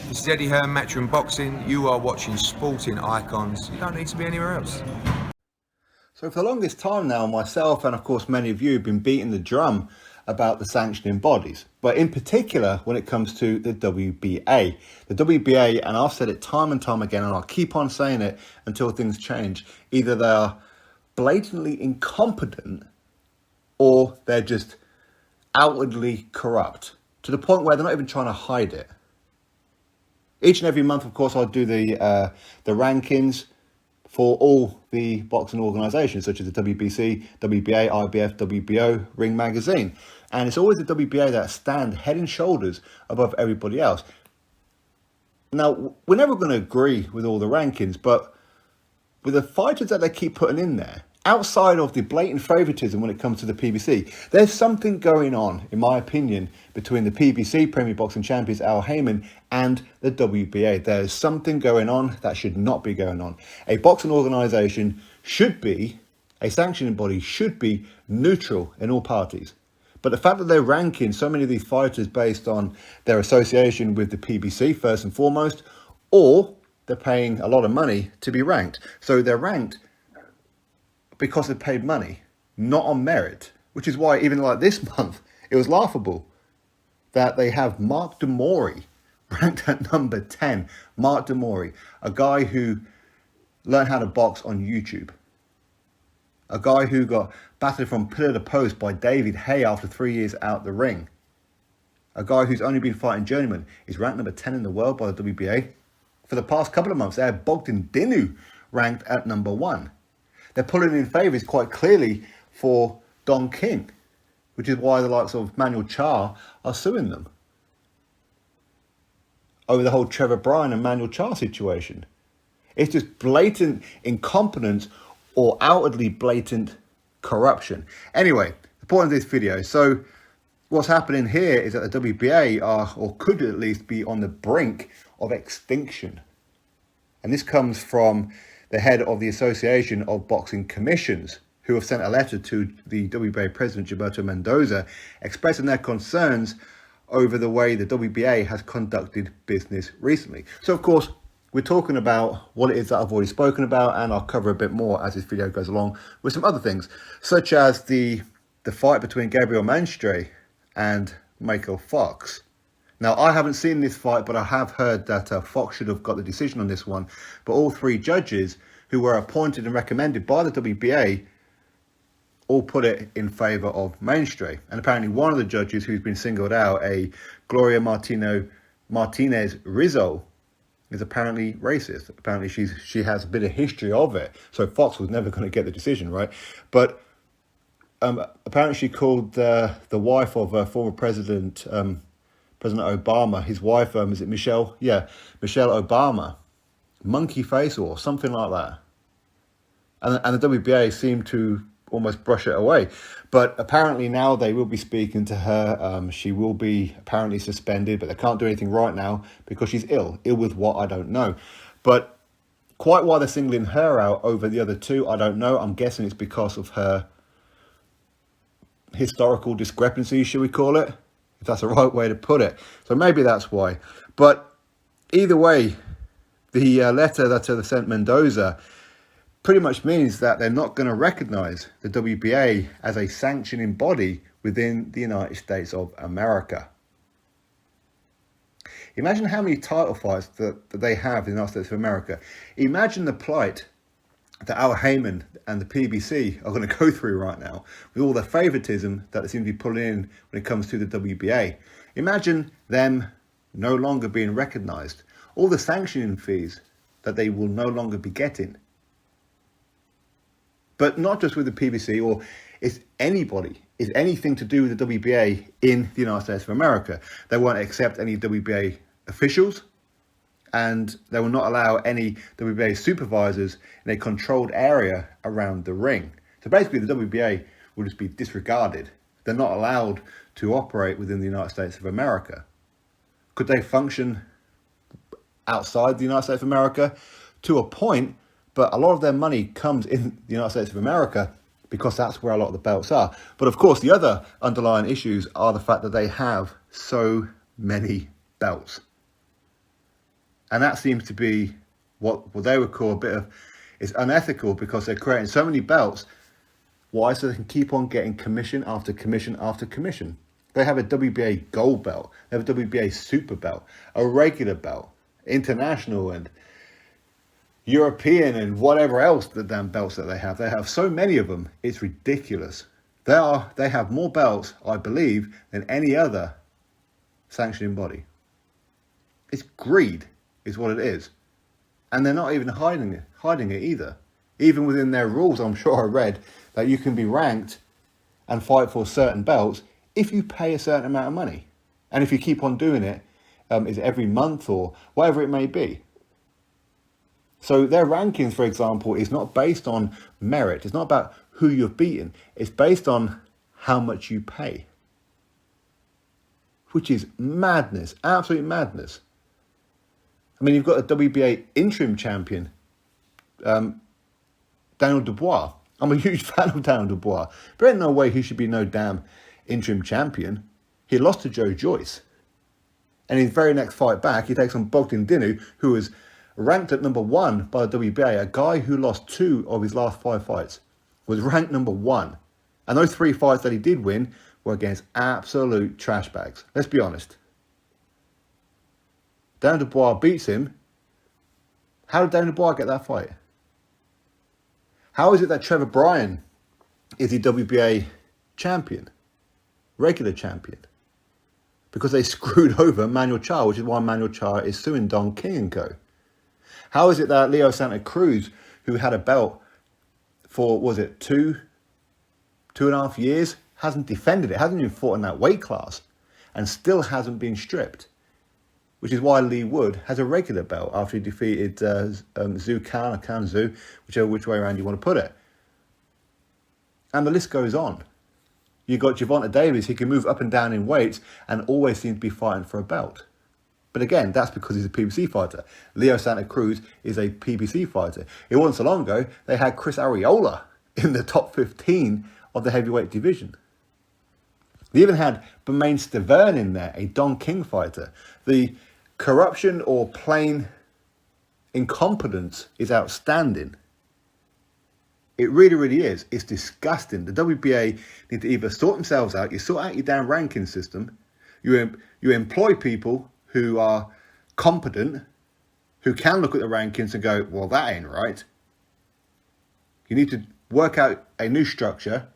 This is Eddie Hearn, Matchroom Boxing. You are watching Sporting Icons. You don't need to be anywhere else. So for the longest time now, myself and of course many of you have been beating the drum about the sanctioning bodies, but in particular when it comes to the WBA. The WBA, and I've said it time and time again, and I'll keep on saying it until things change, either they are blatantly incompetent or they're just outwardly corrupt, to the point where they're not even trying to hide it. Each and every month, of course, I'll do the rankings for all the boxing organisations, such as the WBC, WBA, IBF, WBO, Ring Magazine. And it's always the WBA that stand head and shoulders above everybody else. Now, we're never going to agree with all the rankings, but with the fighters that they keep putting in there, outside of the blatant favouritism when it comes to the PBC, there's something going on, in my opinion, between the PBC, Premier Boxing Champions Al Haymon, and the WBA. There's something going on that should not be going on. A boxing organisation should be, a sanctioning body should be neutral in all parties. But the fact that they're ranking so many of these fighters based on their association with the PBC, first and foremost, or they're paying a lot of money to be ranked. So they're ranked because they paid money, not on merit, which is why even like this month, it was laughable that they have Mark Demori ranked at number 10. Mark Demori, a guy who learned how to box on YouTube. A guy who got battered from pillar to post by David Hay after 3 years out the ring. A guy who's only been fighting journeyman is ranked number 10 in the world by the WBA. For the past couple of months, they had Bogdan Dinu ranked at number 1. They're pulling in favours quite clearly for Don King, which is why the likes of Manuel Char are suing them over the whole Trevor Bryan and Manuel Char situation. It's just blatant incompetence or outwardly blatant corruption. Anyway, the point of this video, so what's happening here is that the WBA are, or could at least be, on the brink of extinction. And this comes from the head of the Association of Boxing Commissions, who have sent a letter to the WBA president, Gilberto Mendoza, expressing their concerns over the way the WBA has conducted business recently. So, of course, we're talking about what it is that I've already spoken about, and I'll cover a bit more as this video goes along with some other things, such as the fight between Gabriel Manstre and Michael Fox. Now, I haven't seen this fight, but I have heard that Fox should have got the decision on this one. But all three judges who were appointed and recommended by the WBA all put it in favour of Manstre. And apparently one of the judges who's been singled out, a Gloria Martinez Rizzo, is apparently racist. Apparently she has a bit of history of it. So Fox was never going to get the decision, right? But apparently she called the wife of former President Obama, his wife, is it Michelle? Yeah, Michelle Obama, monkey face or something like that. And the WBA seemed to almost brush it away. But apparently now they will be speaking to her. She will be apparently suspended, but they can't do anything right now because she's ill. Ill with what, I don't know. But quite why they're singling her out over the other two, I don't know. I'm guessing it's because of her historical discrepancy, should we call it? If that's the right way to put it. So maybe that's why. But either way, the letter that they sent Mendoza pretty much means that they're not going to recognise the WBA as a sanctioning body within the United States of America. Imagine how many title fights that they have in the United States of America. Imagine the plight that Al Haymon and the PBC are going to go through right now with all the favouritism that they seem to be pulling in when it comes to the WBA. Imagine them no longer being recognised. All the sanctioning fees that they will no longer be getting. But not just with the PBC, or it's anybody, it's anything to do with the WBA in the United States of America. They won't accept any WBA officials, and they will not allow any WBA supervisors in a controlled area around the ring. So basically the WBA will just be disregarded. They're not allowed to operate within the United States of America. Could they function outside the United States of America? To a point, but a lot of their money comes in the United States of America because that's where a lot of the belts are. But of course, the other underlying issues are the fact that they have so many belts. And that seems to be what they would call a bit of, it's unethical because they're creating so many belts. Why? So they can keep on getting commission after commission after commission. They have a WBA gold belt, they have a WBA super belt, a regular belt, international and European and whatever else the damn belts that they have. They have so many of them, it's ridiculous. They have more belts, I believe, than any other sanctioning body. It's greed, is what it is. And they're not even hiding it either. Even within their rules, I'm sure I read that you can be ranked and fight for certain belts if you pay a certain amount of money. And if you keep on doing it, is it every month or whatever it may be. So their rankings, for example, is not based on merit. It's not about who you've beaten. It's based on how much you pay. Which is madness, absolute madness. I mean, you've got a WBA interim champion, Daniel Dubois. I'm a huge fan of Daniel Dubois. There ain't no way he should be no damn interim champion. He lost to Joe Joyce. And his very next fight back, he takes on Bogdan Dinu, who was ranked at number 1 by the WBA. A guy who lost 2 of his last 5 fights was ranked number 1. And those 3 fights that he did win were against absolute trash bags. Let's be honest. Daniel Dubois beats him. How did Daniel Dubois get that fight? How is it that Trevor Bryan is the WBA champion? Regular champion? Because they screwed over Manuel Charr, which is why Manuel Charr is suing Don King & Co. How is it that Leo Santa Cruz, who had a belt for, was it 2.5 years, hasn't defended it, hasn't even fought in that weight class, and still hasn't been stripped? Which is why Lee Wood has a regular belt after he defeated Zhu Khan or Khan Zhu, which way around you want to put it. And the list goes on. You've got Gervonta Davis, he can move up and down in weights and always seems to be fighting for a belt. But again, that's because he's a PBC fighter. Leo Santa Cruz is a PBC fighter. It wasn't so long ago, they had Chris Arreola in the top 15 of the heavyweight division. They even had Bermain Stavern in there, a Don King fighter. The corruption or plain incompetence is outstanding. It really, really is. It's disgusting. The WBA need to either sort themselves out, you sort out your damn ranking system, you employ people who are competent, who can look at the rankings and go, well, that ain't right. You need to work out a new structure.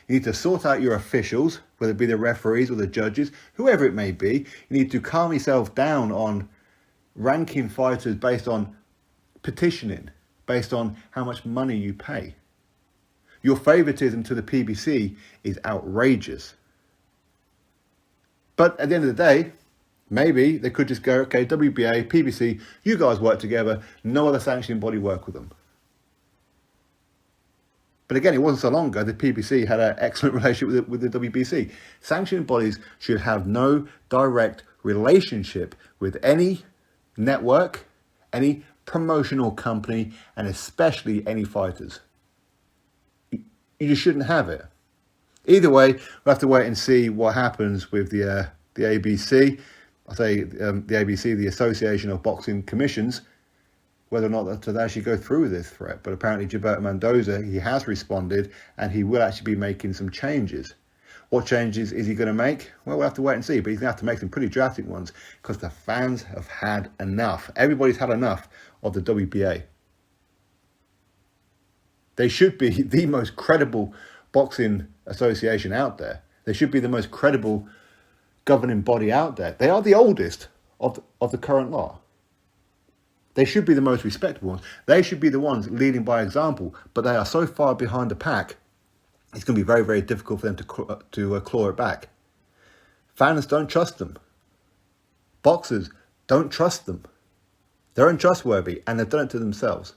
You need to sort out your officials, whether it be the referees or the judges, whoever it may be. You need to calm yourself down on ranking fighters based on petitioning, based on how much money you pay. Your favoritism to the PBC is outrageous. But at the end of the day, maybe they could just go, okay, WBA, PBC, you guys work together, no other sanctioning body work with them. But again, it wasn't so long ago the PBC had an excellent relationship with the WBC. Sanctioning bodies should have no direct relationship with any network, any promotional company, and especially any fighters. You just shouldn't have it. Either way, we'll have to wait and see what happens with the ABC. I say the ABC, the Association of Boxing Commissions, whether or not they actually go through with this threat. But apparently Gilberto Mendoza, he has responded and he will actually be making some changes. What changes is he going to make? Well, we'll have to wait and see. But he's going to have to make some pretty drastic ones because the fans have had enough. Everybody's had enough of the WBA. They should be the most credible boxing association out there. They should be the most credible governing body out there. They are the oldest of the current lot. They should be the most respectable ones. They should be the ones leading by example, but they are so far behind the pack, it's going to be very, very difficult for them to claw it back. Fans don't trust them. Boxers don't trust them. They're untrustworthy, and they've done it to themselves.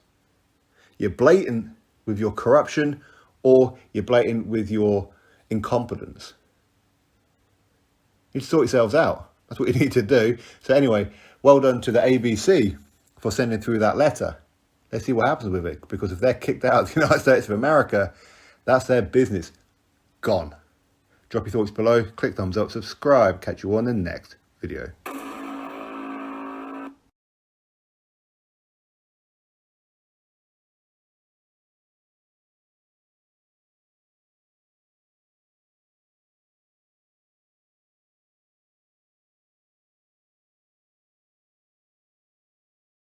You're blatant with your corruption, or you're blatant with your incompetence. You need to sort yourselves out. That's what you need to do. So anyway, well done to the ABC for sending through that letter. Let's see what happens with it, because if they're kicked out of the United States of America, that's their business gone. Drop your thoughts below, click thumbs up, subscribe. Catch you on the next video.